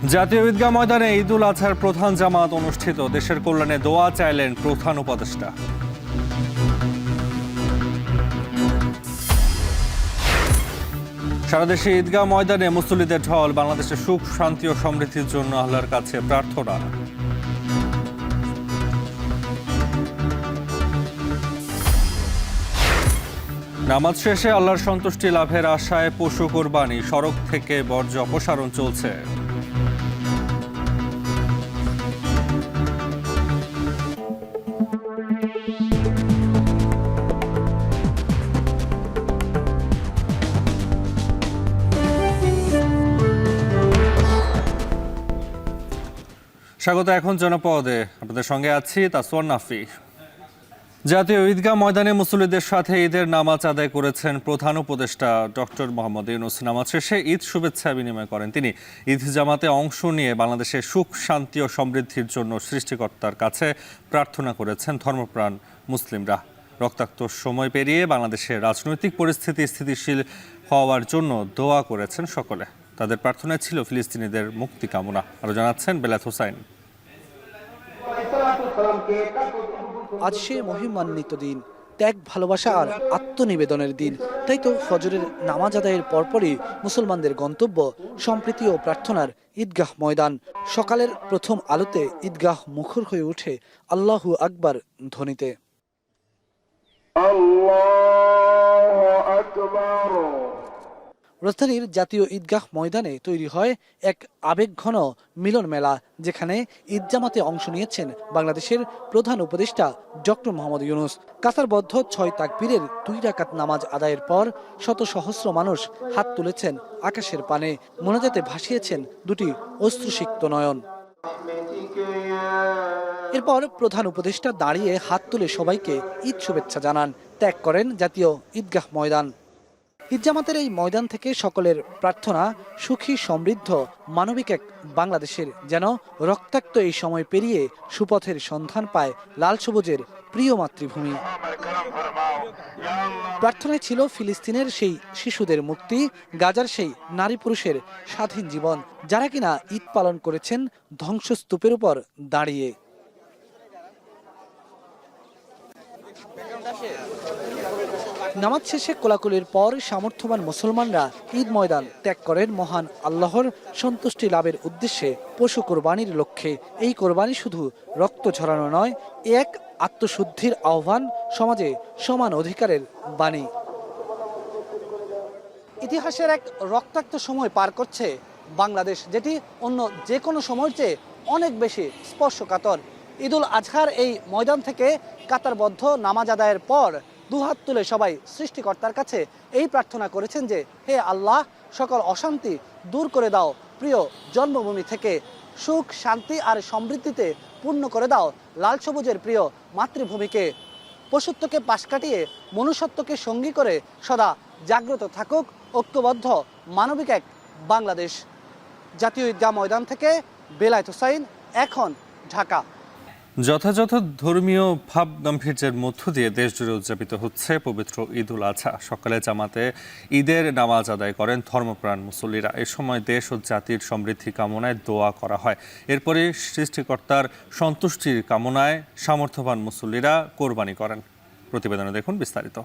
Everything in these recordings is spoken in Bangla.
জাতীয় ঈদগাহ ময়দানে ঈদুল আজহার প্রধান জামাত অনুষ্ঠিত। দেশের কল্যাণে দোয়া চাইলেন প্রধান উপদেষ্টা। সারা দেশে ঈদগাহ ময়দানে মুসল্লিদের ঢল। বাংলাদেশের সুখ, শান্তি ও সমৃদ্ধির জন্য আল্লাহর কাছে প্রার্থনা। নামাজ শেষে আল্লাহর সন্তুষ্টি লাভের আশায় পশু কোরবানি। সড়ক থেকে বর্জ্য অপসারণ চলছে। স্বাগত। এখন জনপদে আপনাদের সঙ্গে আছি তাসওয়ার নাফি। জাতীয় ঈদগাহ ময়দানে মুসল্লিদের সাথে ঈদের নামাজ আদায় করেছেন প্রধান উপদেষ্টা ডক্টর মোহাম্মদ ইউনূস। নামাজ শেষে ঈদ শুভেচ্ছা বিনিময় করেন তিনি। ঈদ জামাতে অংশ নিয়ে বাংলাদেশের সুখ, শান্তি ও সমৃদ্ধির জন্য সৃষ্টিকর্তার কাছে প্রার্থনা করেছেন ধর্মপ্রাণ মুসলিমরা। রক্তাক্ত সময় পেরিয়ে বাংলাদেশের রাজনৈতিক পরিস্থিতি স্থিতিশীল হওয়ার জন্য দোয়া করেছেন সকলে। তাদের প্রার্থনায় ছিল ফিলিস্তিনিদের মুক্তি কামনা। আরো জানাচ্ছেন বেলায়েত হোসাইন। আজ সে মহিমান্বিত দিন, ত্যাগ, ভালোবাসা আর আত্মনিবেদনের দিন। তাই তো ফজরের নামাজ আদায়ের পরপরই মুসলমানদের গন্তব্য সম্প্রীতি ও প্রার্থনার ঈদগাহ ময়দান। সকালের প্রথম আলোতে ঈদগাহ মুখর হয়ে ওঠে আল্লাহু আকবার ধ্বনিতে। রাজধানীর জাতীয় ঈদগাহ ময়দানে তৈরি হয় এক আবেগঘন মিলন মেলা, যেখানে ঈদ জামাতে অংশ নিয়েছেন বাংলাদেশের প্রধান উপদেষ্টা ডক্টর মোহাম্মদ ইউনূস। কাতারবদ্ধ 6 তাকবীরের 2 রাকাত নামাজ আদায়ের পর শত সহস্র মানুষ হাত তুলেছেন আকাশের পানে, মোনাজাতে ভাসিয়েছেন দুটি অশ্রুসিক্ত নয়ন। এরপর প্রধান উপদেষ্টা দাঁড়িয়ে হাত তুলে সবাইকে ঈদ শুভেচ্ছা জানান। ত্যাগ করেন জাতীয় ঈদগাহ ময়দান। ঈদ জামাতের এই ময়দান থেকে সকলের প্রার্থনা সুখী, সমৃদ্ধ, মানবিক এক বাংলাদেশের, যেন রক্তাক্ত এই সময় পেরিয়ে সুপথের সন্ধান পায় লাল সবুজের প্রিয় মাতৃভূমি। প্রার্থনায় ছিল ফিলিস্তিনের সেই শিশুদের মুক্তি, গাজার সেই নারী পুরুষের স্বাধীন জীবন, যারা কিনা ঈদ পালন করেছেন ধ্বংসস্তূপের উপর দাঁড়িয়ে। নামাজ শেষে কোলাকুলির পর সামর্থ্যবান মুসলমানরা ঈদ ময়দান ত্যাগ করেন মহান আল্লাহর সন্তুষ্টি লাভের উদ্দেশ্যে পশু কোরবানির লক্ষ্যে। এই কোরবানি শুধু রক্ত ঝরানো নয়, এক আত্মশুদ্ধির আহ্বান, সমাজে সমান অধিকারের বাণী। ইতিহাসের এক রক্তাক্ত সময় পার করছে বাংলাদেশ, যেটি অন্য যে কোনো সময়ের চেয়ে অনেক বেশি স্পর্শকাতর। ঈদুল আজহার এই ময়দান থেকে কাতারবদ্ধ নামাজ আদায়ের পর দুহাত তুলে সবাই সৃষ্টিকর্তার কাছে এই প্রার্থনা করেছেন যে, হে আল্লাহ, সকল অশান্তি দূর করে দাও প্রিয় জন্মভূমি থেকে, সুখ, শান্তি আর সমৃদ্ধিতে পূর্ণ করে দাও লাল সবুজের প্রিয় মাতৃভূমিকে। পশুত্বকে পাশ কাটিয়ে মনুষ্যত্বকে সঙ্গী করে সদা জাগ্রত থাকুক ঐক্যবদ্ধ মানবিক এক বাংলাদেশ। জাতীয় ঈদগাহ ময়দান থেকে বেলায়েত হোসাইন, এখন, ঢাকা। যথাযথ ধর্মীয় ভাব গাম্ভীর্যের মধ্য দিয়ে দেশ জুড়ে উদযাপিত হচ্ছে পবিত্র ঈদুল আজহা। সকালে জামাতে ঈদের নামাজ আদায় করেন ধর্মপ্রাণ মুসল্লিরা। এ সময় দেশ ও জাতির সমৃদ্ধি কামনায় দোয়া করা হয়। এরপরে সৃষ্টিকর্তার সন্তুষ্টির কামনায় সামর্থ্যবান মুসল্লিরা কোরবানি করেন। প্রতিবেদনে দেখুন বিস্তারিত।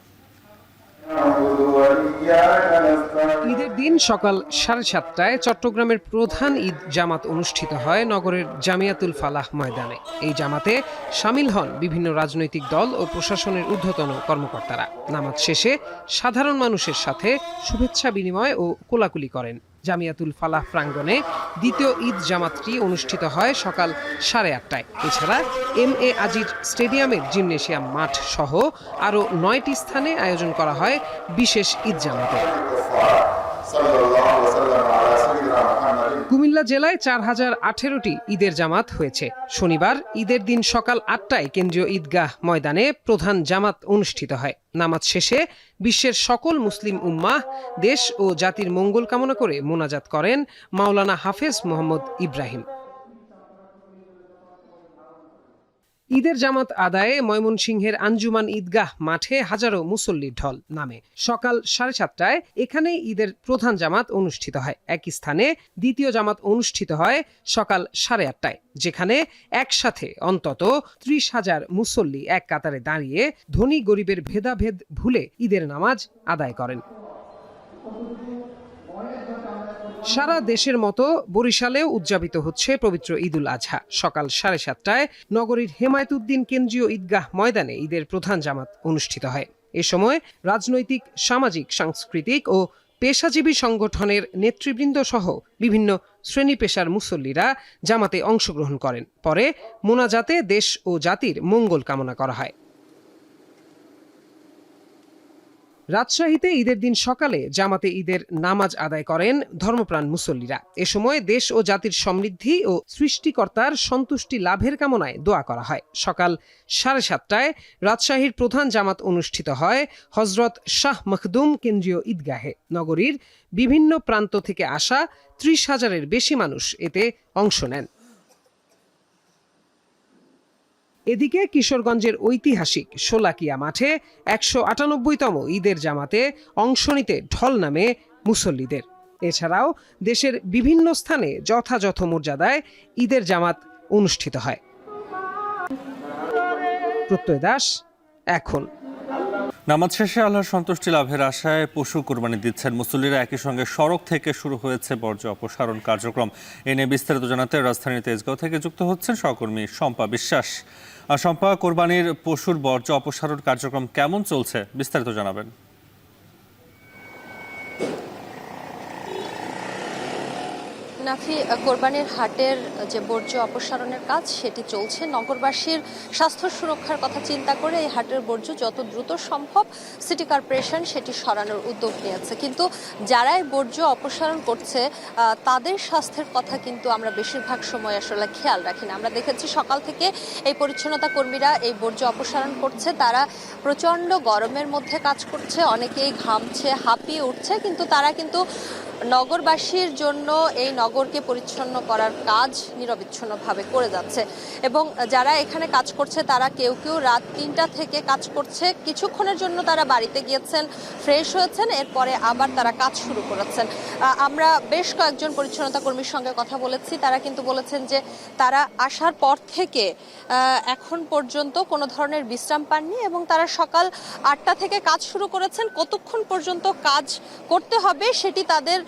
ঈদের দিন সকাল 7:30টায় চট্টগ্রামের প্রধান ঈদ জামাত অনুষ্ঠিত হয় নগরের জামিয়াতুল ফালাহ ময়দানে। এই জামাতে সামিল হন বিভিন্ন রাজনৈতিক দল ও প্রশাসনের ঊর্ধ্বতন কর্মকর্তারা। নামাজ শেষে সাধারণ মানুষের সাথে শুভেচ্ছা বিনিময় ও কোলাকুলি করেন। জামিয়াতুল ফালাহ প্রাঙ্গণে দ্বিতীয় ঈদ জামাতটি অনুষ্ঠিত হয় সকাল 8:30টায়। এছাড়া MA আজিজ স্টেডিয়ামের জিমনেশিয়াম মাঠ সহ আরও 9টি স্থানে আয়োজন করা হয় বিশেষ ঈদ জামাতে। কুমিল্লা জেলায় 4018টি ঈদের জামাত হয়েছে। শনিবার ঈদের দিন সকাল 8টায় কেন্দ্রীয় ঈদগাহ ময়দানে প্রধান জামাত অনুষ্ঠিত হয়। নামাজ শেষে বিশ্বের সকল মুসলিম উম্মাহ দেশ ও জাতির মঙ্গল কামনা করে মোনাজাত করেন মাওলানা হাফেজ মোহাম্মদ ইব্রাহিম। ঈদের জামাত আদায়ে ময়মনসিংহের আঞ্জুমান ঈদগাহ মাঠে হাজারো মুসল্লির ঢল নামে। সকাল 7:30টায় এখানে ঈদের প্রধান জামাত অনুষ্ঠিত হয়। একই স্থানে দ্বিতীয় জামাত অনুষ্ঠিত হয় সকাল 8:30টায়, যেখানে একসাথে অন্তত 30,000 মুসল্লি এক কাতারে দাঁড়িয়ে ধনী গরিবের ভেদাভেদ ভুলে ঈদের নামাজ আদায় করেন। সারা দেশের মতো বরিশালেও উদযাপিত হচ্ছে পবিত্র ঈদুল আজহা। সকাল 7:30টায় নগরীর হেমায়েতুদ্দিন কেন্দ্রীয় ঈদগাহ ময়দানে ঈদের প্রধান জামাত অনুষ্ঠিত হয়। এ সময় রাজনৈতিক, সামাজিক, সাংস্কৃতিক ও পেশাজীবী সংগঠনের নেতৃবৃন্দ সহ বিভিন্ন শ্রেণী পেশার মুসল্লিরা জামাতে অংশগ্রহণ করেন। পরে মোনাজাতে দেশ ও জাতির মঙ্গল কামনা করা হয়। রাজশাহীতে ঈদের দিন সকালে জামাতে ঈদের নামাজ আদায় করেন ধর্মপ্রাণ মুসল্লিরা। এ সময় দেশ ও জাতির সমৃদ্ধি ও সৃষ্টিকর্তার সন্তুষ্টি লাভের কামনায় দোয়া করা হয়। সকাল 7:30টায় রাজশাহীর প্রধান জামাত অনুষ্ঠিত হয় হজরত শাহ মখদুম কেন্দ্রীয় ঈদগাহে। নগরীর বিভিন্ন প্রান্ত থেকে আসা 30,000-এর বেশি মানুষ এতে অংশ নেন। এদিকে কিশোরগঞ্জের ঐতিহাসিক শোলাকিয়া মাঠে 198তম ঈদের জামাতে অংশ নিতে ঢল নামে মুসল্লিদের। এছাড়াও দেশের বিভিন্ন স্থানে যথাযথ মর্যাদায় ঈদের জামাত অনুষ্ঠিত হয়। প্রত্যয় দাস, এখন। নামাজ শেষে আল্লাহর সন্তুষ্টি লাভের আশায় পশু কোরবানি দিচ্ছেন মুসল্লিরা। একই সঙ্গে সড়ক থেকে শুরু হয়েছে বর্জ্য অপসারণ কার্যক্রম। এ নিয়ে বিস্তারিত জানাতে রাজধানীর তেজগাঁও থেকে যুক্ত হচ্ছেন সহকর্মী শম্পা বিশ্বাস। আর শম্পা, কোরবানির পশুর বর্জ্য অপসারণ কার্যক্রম কেমন চলছে, বিস্তারিত জানাবেন। নাফি, কোরবানির হাটের যে বর্জ্য অপসারণের কাজ সেটি চলছে। নগরবাসীর স্বাস্থ্য সুরক্ষার কথা চিন্তা করে এই হাটের বর্জ্য যত দ্রুত সম্ভব সিটি কর্পোরেশন সেটি সরানোর উদ্যোগ নিয়েছে। কিন্তু যারা এই বর্জ্য অপসারণ করছে তাদের স্বাস্থ্যের কথা কিন্তু আমরা বেশিরভাগ সময় আসলে খেয়াল রাখি না। আমরা দেখেছি সকাল থেকে এই পরিচ্ছন্নতা কর্মীরা এই বর্জ্য অপসারণ করছে। তারা প্রচণ্ড গরমের মধ্যে কাজ করছে, অনেকেই ঘামছে, হাঁপিয়ে উঠছে, কিন্তু তারা কিন্তু নগরবাসীর জন্য এই নগরকে পরিচ্ছন্ন করার কাজ নিরবিচ্ছিন্নভাবে করে যাচ্ছে। এবং যারা এখানে কাজ করছে তারা কেউ কেউ রাত 3টা থেকে কাজ করছে। কিছুক্ষণের জন্য তারা বাড়িতে গিয়েছেন, ফ্রেশ হয়েছেন, এরপরে আবার তারা কাজ শুরু করেছেন। আমরা বেশ কয়েকজন পরিচ্ছন্নতা কর্মীর সঙ্গে কথা বলেছি। তারা কিন্তু বলেছেন যে তারা আসার পর থেকে এখন পর্যন্ত কোনো ধরনের বিশ্রাম পাননি এবং তারা সকাল 8টা থেকে কাজ শুরু করেছেন। কতক্ষণ পর্যন্ত কাজ করতে হবে সেটি তাদের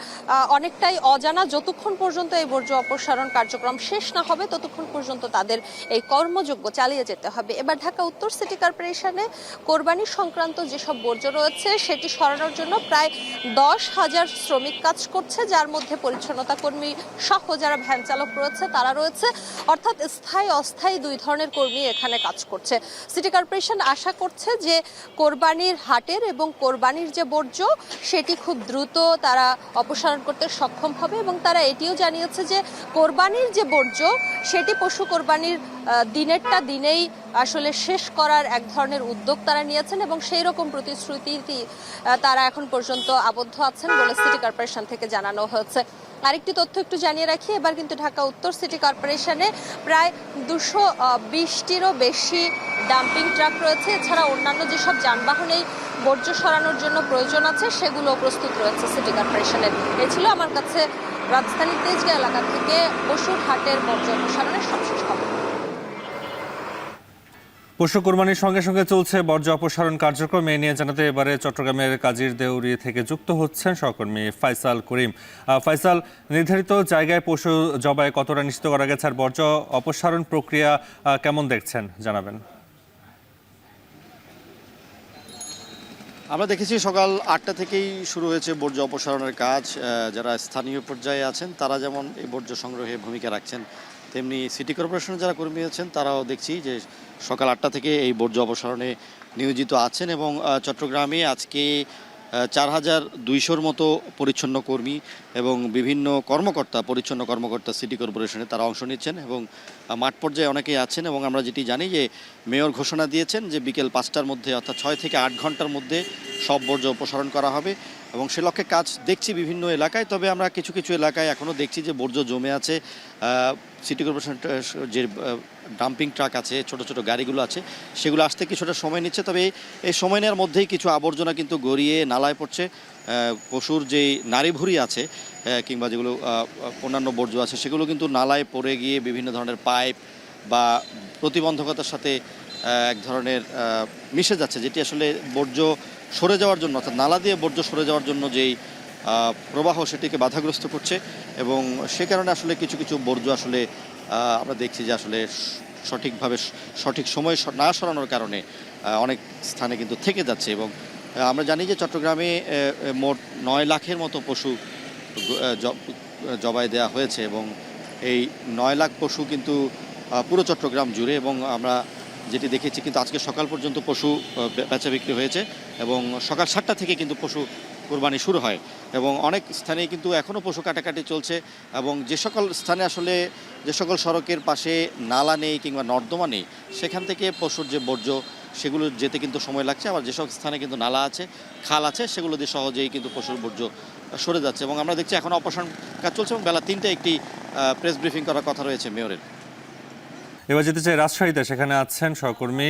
অনেকটাই অজানা। যতক্ষণ পর্যন্ত এই বর্জ্য অপসারণ কার্যক্রম শেষ না হবে ততক্ষণ পর্যন্ত তাদের এই কর্মযজ্ঞ চালিয়ে যেতে হবে। এবার ঢাকা উত্তর সিটি কর্পোরেশনে কোরবানি সংক্রান্ত যেসব বর্জ্য রয়েছে সেটি সরানোর জন্য প্রায় 10,000 শ্রমিক কাজ করছে, যার মধ্যে পরিচ্ছন্নতা কর্মী সহ যারা ভ্যান চালক রয়েছে তারা রয়েছে। অর্থাৎ স্থায়ী অস্থায়ী দুই ধরনের কর্মী এখানে কাজ করছে। সিটি কর্পোরেশন আশা করছে যে কোরবানির হাটের এবং কোরবানির যে বর্জ্য সেটি খুব দ্রুত তারা অপসারণ করতে সক্ষম হবে এবং তারা এটিও জানিয়েছে যে কোরবানির যে বর্জ্য সেটি পশু কোরবানির দিনেরটা দিনেই আসলে শেষ করার এক ধরনের উদ্যোগ তারা নিয়েছেন এবং সেই রকম প্রতিশ্রুতি তারা এখন পর্যন্ত আবদ্ধ আছেন বলে সিটি কর্পোরেশন থেকে জানানো হয়েছে। আরেকটি তথ্য একটু জানিয়ে রাখি, এবার কিন্তু ঢাকা উত্তর সিটি কর্পোরেশনে প্রায় 220টিরও বেশি ডাম্পিং ট্রাক রয়েছে। এছাড়া অন্যান্য যেসব যানবাহন এই বর্জ্য সরানোর জন্য প্রয়োজন আছে সেগুলো প্রস্তুত রয়েছে সিটি কর্পোরেশনের। এ ছিল আমার কাছে রাজধানীর তেজগাঁও এলাকা থেকে পশুর হাটের বর্জ্য অপসারণের সবশেষ খবর। পশু কোরবানির সঙ্গে সঙ্গে চলছে বর্জ্য অপসারণ কার্যক্রম। এ নিয়ে জানাতে এবারে চট্টগ্রামের কাজীর দেউরি থেকে যুক্ত হচ্ছেন সহকর্মী ফাইসাল করিম। ফাইসাল, নির্ধারিত জায়গায় পশু জবাই কতটা নিশ্চিত করা গেছে আর বর্জ্য অপসারণ প্রক্রিয়া কেমন দেখছেন, জানাবেন। আমরা দেখেছি সকাল 8টা থেকেই শুরু হয়েছে বর্জ্য অপসারণের কাজ। যারা স্থানীয় পর্যায়ে আছেন তারা যেমন এই বর্জ্য সংগ্রহে ভূমিকা রাখছেন, তেমনি সিটি কর্পোরেশনের যারা কর্মী আছেন তারাও দেখছি যে সকাল 8টা থেকে এই বর্জ্য অপসারণে নিয়োজিত আছেন এবং চট্টগ্রামে আজকে 4,200-র মতো পরিচ্ছন্ন কর্মী এবং বিভিন্ন কর্মকর্তা, পরিচ্ছন্ন কর্মকর্তা সিটি কর্পোরেশনে তারা অংশ নিচ্ছেন এবং মাঠ পর্যায়ে অনেকেই আছেন। এবং আমরা যেটি জানি যে মেয়র ঘোষণা দিয়েছেন যে বিকেল 5টার মধ্যে অর্থাৎ 6 থেকে 8 ঘন্টার মধ্যে সব বর্জ্য অপসারণ করা হবে এবং সে লক্ষ্যে কাজ দেখছি বিভিন্ন এলাকায়। তবে আমরা কিছু কিছু এলাকায় এখনও দেখছি যে বর্জ্য জমে আছে। সিটি কর্পোরেশন যে ডাম্পিং ট্রাক আছে, ছোট ছোট গাড়িগুলো আছে, সেগুলো আসতে কিছুটা সময় নিচ্ছে। তবে এই সময় নেওয়ার মধ্যেই কিছু আবর্জনা কিন্তু গড়িয়ে নালায় পড়ছে। পশুর যেই নাড়িভুঁড়ি আছে কিংবা যেগুলো অন্যান্য বর্জ্য আছে, সেগুলো কিন্তু নালায় পড়ে গিয়ে বিভিন্ন ধরনের পাইপ বা প্রতিবন্ধকতার সাথে এক ধরনের মিশে যাচ্ছে, যেটি আসলে বর্জ্য সরে যাওয়ার জন্য, অর্থাৎ নালা দিয়ে বর্জ্য সরে যাওয়ার জন্য যেই প্রবাহ, সেটিকে বাধাগ্রস্ত করছে। এবং সে কারণে আসলে কিছু কিছু বর্জ্য আসলে আমরা দেখছি যে আসলে সঠিকভাবে সঠিক সময়ে না সরানোর কারণে অনেক স্থানে কিন্তু থেকে যাচ্ছে। এবং আমরা জানি যে চট্টগ্রামে মোট 9 লাখের মতো পশু জবাই দেওয়া হয়েছে এবং এই 9 লাখ পশু কিন্তু পুরো চট্টগ্রাম জুড়ে। এবং আমরা যেটি দেখেছি কিন্তু আজকে সকাল পর্যন্ত পশু বেচা বিক্রি হয়েছে এবং সকাল 7টা থেকে কিন্তু পশু কোরবানি শুরু হয় এবং অনেক স্থানে কিন্তু এখনও পশু কাটাকাটি চলছে। এবং যে সকল স্থানে আসলে যে সকল সড়কের পাশে নালা নেই কিংবা নর্দমা নেই, সেখান থেকে পশুর যে বর্জ্য সেগুলো যেতে কিন্তু সময় লাগছে। আবার যেসব স্থানে কিন্তু নালা আছে, খাল আছে, সেগুলো দিয়ে সহজেই কিন্তু পশুর বর্জ্য সরে যাচ্ছে। এবং আমরা দেখছি এখন অপসারণ কাজ চলছে এবং বেলা 3টায় একটি প্রেস ব্রিফিং করার কথা রয়েছে মেয়রের। এবার যেতে চাই রাজশাহীতে, সেখানে আছেন সহকর্মী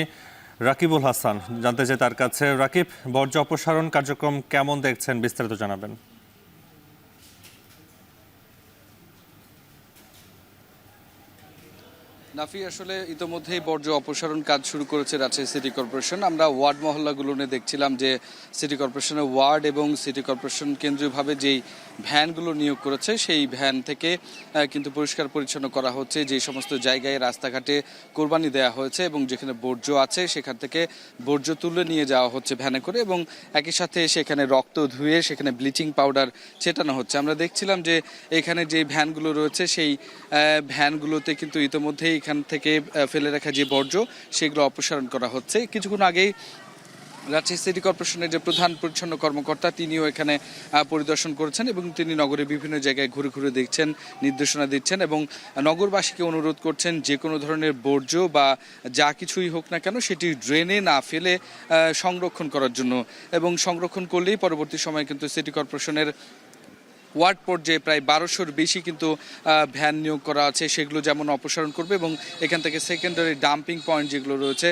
রাকিবুল হাসান। জানতে চাই তার কাছে, রাকিব, বর্জ্য অপসারণ কার্যক্রম কেমন দেখছেন, বিস্তারিত জানাবেন। নাফি, আসলে ইতোমধ্যেই বর্জ্য অপসারণ কাজ শুরু করেছে রাজশাহী সিটি কর্পোরেশন। আমরা ওয়ার্ড মহল্লাগুলো নিয়ে দেখছিলাম যে সিটি কর্পোরেশনের ওয়ার্ড এবং সিটি কর্পোরেশন কেন্দ্রীয়ভাবে যেই ভ্যানগুলো নিয়োগ করেছে, সেই ভ্যান থেকে কিন্তু পরিষ্কার পরিচ্ছন্ন করা হচ্ছে। যে সমস্ত জায়গায় রাস্তাঘাটে কোরবানি দেওয়া হয়েছে এবং যেখানে বর্জ্য আছে, সেখান থেকে বর্জ্য তুলে নিয়ে যাওয়া হচ্ছে ভ্যানে করে এবং একই সাথে সেখানে রক্ত ধুয়ে সেখানে ব্লিচিং পাউডার ছেটানো হচ্ছে। আমরা দেখছিলাম যে এখানে যে ভ্যানগুলো রয়েছে, সেই ভ্যানগুলোতে কিন্তু ইতোমধ্যেই এখান থেকে ফেলে রাখা যে বর্জ্য, সেগুলো অপসারণ করা হচ্ছে। কিছুক্ষণ আগেই রাজশাহী সিটি কর্পোরেশনের যে প্রধান পরিচ্ছন্ন কর্মকর্তা, তিনিও এখানে পরিদর্শন করেছেন এবং তিনি নগরে বিভিন্ন জায়গায় ঘুরে ঘুরে দেখছেন, নির্দেশনা দিচ্ছেন এবং নগরবাসীকে অনুরোধ করছেন যে কোনো ধরনের বর্জ্য বা যা কিছুই হোক না কেন, সেটি ড্রেনে না ফেলে সংরক্ষণ করার জন্য। এবং সংরক্ষণ করলেই পরবর্তী সময়ে কিন্তু সিটি কর্পোরেশনের ওয়ার্ড পর্যায়ে প্রায় 1200-র বেশি কিন্তু ভ্যান নিয়োগ করা আছে, সেগুলো যেমন অপসারণ করবে এবং এখান থেকে সেকেন্ডারি ডাম্পিং পয়েন্ট যেগুলো রয়েছে,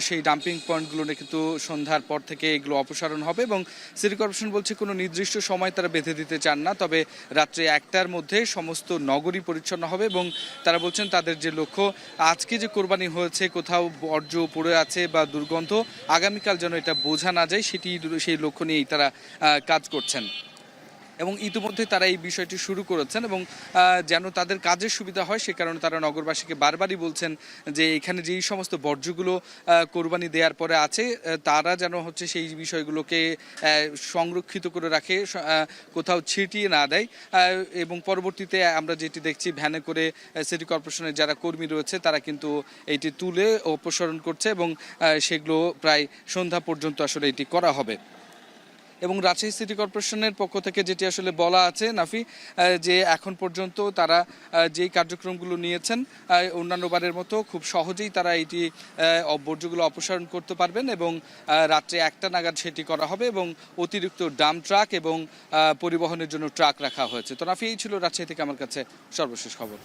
সেই ডাম্পিং পয়েন্টগুলো কিন্তু সন্ধ্যার পর থেকে এগুলো অপসারণ হবে। এবং সিটি কর্পোরেশন বলছে কোনো নির্দিষ্ট সময় তারা বেঁধে দিতে চান না, তবে রাত্রে 1টার মধ্যে সমস্ত নগরী পরিচ্ছন্ন হবে। এবং তারা বলছেন তাদের যে লক্ষ্য, আজকে যে কোরবানি হয়েছে কোথাও বর্জ্য পড়ে আছে বা দুর্গন্ধ, আগামীকাল যেন এটা বোঝা না যায়, সেই লক্ষ্য নিয়েই তারা কাজ করছেন। এবং ইতিমধ্যে তারা এই বিষয়টি শুরু করেছেন এবং যেন তাদের কাজের সুবিধা হয়, সে কারণে তারা নগরবাসীকে বারবারই বলছেন যে এখানে যেই সমস্ত বর্জ্যগুলো কোরবানি দেওয়ার পরে আছে, তারা যেন হচ্ছে সেই বিষয়গুলোকে সংরক্ষিত করে রাখে, কোথাও ছিটিয়ে না দেয়। এবং পরবর্তীতে আমরা যেটি দেখছি, ভ্যানে করে সিটি কর্পোরেশনের যারা কর্মী রয়েছে, তারা কিন্তু এইটি তুলে অপসারণ করছে এবং সেগুলো প্রায় সন্ধ্যা পর্যন্ত আসলে এটি করা হবে। এবং রাজশাহী সিটি কর্পোরেশনের পক্ষ থেকে যেটি আসলে বলা আছে নাফি, যে এখন পর্যন্ত তারা যেই কার্যক্রমগুলো নিয়েছেন, অন্যান্য বারের মতো খুব সহজেই তারা এইটি বর্জ্যগুলো অপসারণ করতে পারবেন এবং রাত্রে 1টা নাগাদ সেটি করা হবে এবং অতিরিক্ত ডাম্প ট্রাক এবং পরিবহনের জন্য ট্রাক রাখা হয়েছে। তো নাফি, এই ছিল রাজশাহী থেকে আমার কাছে সর্বশেষ খবর।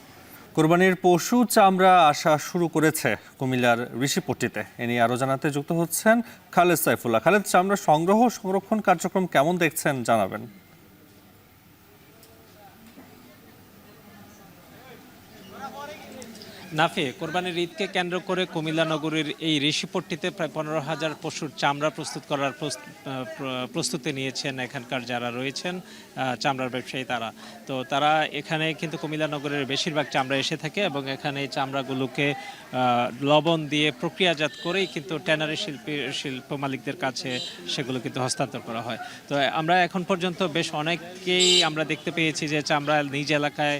কোরবানির পশু চামড়া আসা শুরু করেছে কুমিল্লার ঋষিপট্টিতে। এ নিয়ে আরও জানাতে যুক্ত হচ্ছেন খালেদ সাইফুল্লাহ। খালেদ, চামড়া সংগ্রহ সংরক্ষণ কার্যক্রম কেমন দেখছেন, জানাবেন। নাফি, কোরবানির ঈদকে কেন্দ্র করে কুমিল্লা নগরীর এই ঋষিপট্টিতে প্রায় 15,000 পশুর চামড়া প্রস্তুত করার প্রস্তুতি নিয়েছেন এখানকার যারা রয়েছেন চামড়ার ব্যবসায়ী। তারা এখানে কিন্তু কুমিল্লা নগরের বেশিরভাগ চামড়া এসে থাকে এবং এখানে এই চামড়াগুলোকে লবণ দিয়ে প্রক্রিয়াজাত করেই কিন্তু ট্যানারি শিল্প মালিকদের কাছে সেগুলো কিন্তু হস্তান্তর করা হয়। তো আমরা এখন পর্যন্ত বেশ অনেককেই আমরা দেখতে পেয়েছি যে চামড়া নিজ এলাকায়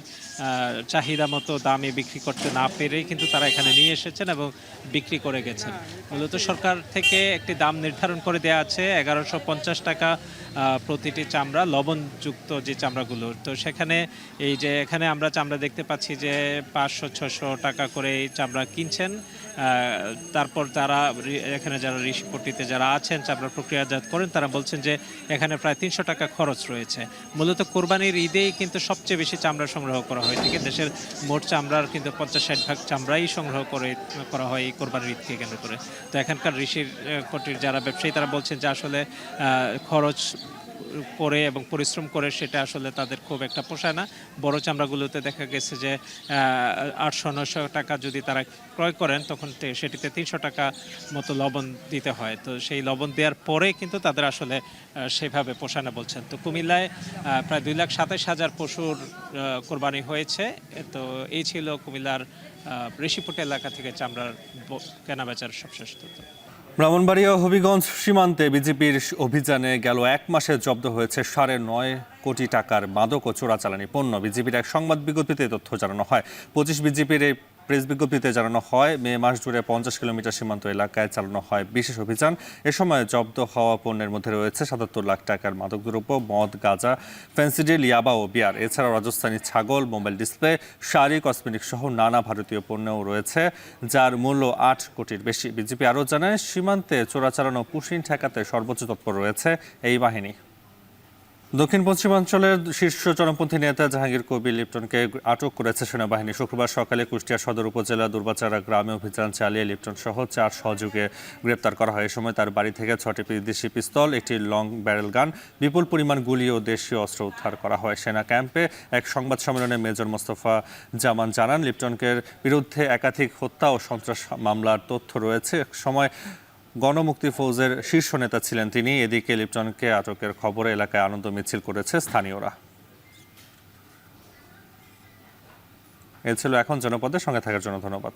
চাহিদা মতো দামে বিক্রি করতে না পেরেই কিন্তু তারা এখানে নিয়ে এসেছেন এবং বিক্রি করে গেছেন। মূলত সরকার থেকে একটি দাম নির্ধারণ করে দেওয়া আছে, 1150 টাকা প্রতিটি চামড়া লবণযুক্ত যে চামড়াগুলো, তো সেখানে এই যে এখানে আমরা চামড়া দেখতে পাচ্ছি যে 500-600 টাকা করে এই চামড়া কিনছেন। তারপর তারা এখানে যারা ঋষিপট্টিতে যারা আছেন চামড়া প্রক্রিয়াজাত করেন তারা বলছেন যে এখানে প্রায় 300 টাকা খরচ রয়েছে। মূলত কোরবানির ঈদেই কিন্তু সবচেয়ে বেশি চামড়া সংগ্রহ করা হয় থেকে দেশের মোট চামড়ার কিন্তু 50-60 ভাগ চামড়াই সংগ্রহ করা হয় এই কোরবানির ঈদকে কেন্দ্র করে। তো এখানকার ঋষিপট্টির যারা ব্যবসায়ী তারা বলছেন যে আসলে খরচ করে এবং পরিশ্রম করে সেটা আসলে তাদের খুব একটা পোষায় না। বড় চামড়াগুলোতে দেখা গেছে যে 800-900 টাকা যদি তারা ক্রয় করেন তখন সেটিতে 300 টাকা মতো লবণ দিতে হয়। তো সেই লবণ দেওয়ার পরে কিন্তু তাদের আসলে সেভাবে পোষায় না বলছেন। তো কুমিল্লায় প্রায় 2,27,000 পশুর কোরবানি হয়েছে। তো এই ছিল কুমিল্লার ঋষিপট্টি এলাকা থেকে চামড়ার কেনাবেচার সবশেষ তথ্য। ব্রাহ্মণবাড়িয়া ও হবিগঞ্জ সীমান্তে বিজেপির অভিযানে গেল 1 মাসে জব্দ হয়েছে 9.5 কোটি টাকার মাদক ও চোরাচালানি পণ্য। বিজেপির এক সংবাদ বিজ্ঞপ্তিতে তথ্য জানানো হয়। 25 বিজেপির এই প্রেস বিজ্ঞপ্তিতে জানানো হয়, মে মাস জুড়ে 50 কিলোমিটার সীমান্ত এলাকায় চালানো হয় বিশেষ অভিযান। এ সময় জব্দ হওয়া পণ্যের মধ্যে রয়েছে 77 লাখ টাকার মাদকদ্রব্য, মদ, গাঁজা, ফেন্সিডিল, ইয়াবা ও বিয়ার। এছাড়াও রাজস্থানী ছাগল, মোবাইল ডিসপ্লে, শাড়ি, কসমেটিক সহ নানা ভারতীয় পণ্যও রয়েছে, যার মূল্য 8 কোটির বেশি। বিজেপি আরও জানায়, সীমান্তে চোরাচালানো পুশিন ঠেকাতে সর্বোচ্চ তৎপর রয়েছে এই বাহিনী। দক্ষিণ পশ্চিমাঞ্চলের শীর্ষ চরমপন্থী নেতা জাহাঙ্গীর কবির লিপটনকে আটক করেছে সেনাবাহিনী। শুক্রবার সকালে কুষ্টিয়া সদর উপজেলা দুর্বাচারা গ্রামে অভিযান চালিয়ে লিপটন সহ 4 সহযোগীকে গ্রেপ্তার করা হয়। এ সময় তার বাড়ি থেকে 6টি বিদেশি পিস্তল, একটি লং ব্যারেল গান, বিপুল পরিমাণ গুলি ও দেশীয় অস্ত্র উদ্ধার করা হয়। সেনা ক্যাম্পে এক সংবাদ সম্মেলনে মেজর মোস্তফা জামান জানান, লিপটনকে বিরুদ্ধে একাধিক হত্যা ও সন্ত্রাস মামলার তথ্য রয়েছে। এক সময় গণমুক্তি ফৌজের শীর্ষ নেতা ছিলেন তিনি। এদিকে লিপটনকে আটকের খবরে এলাকায় আনন্দ মিছিল করেছে স্থানীয়রা। এ ছিল এখন জনপদের সঙ্গে থাকার জন্য ধন্যবাদ।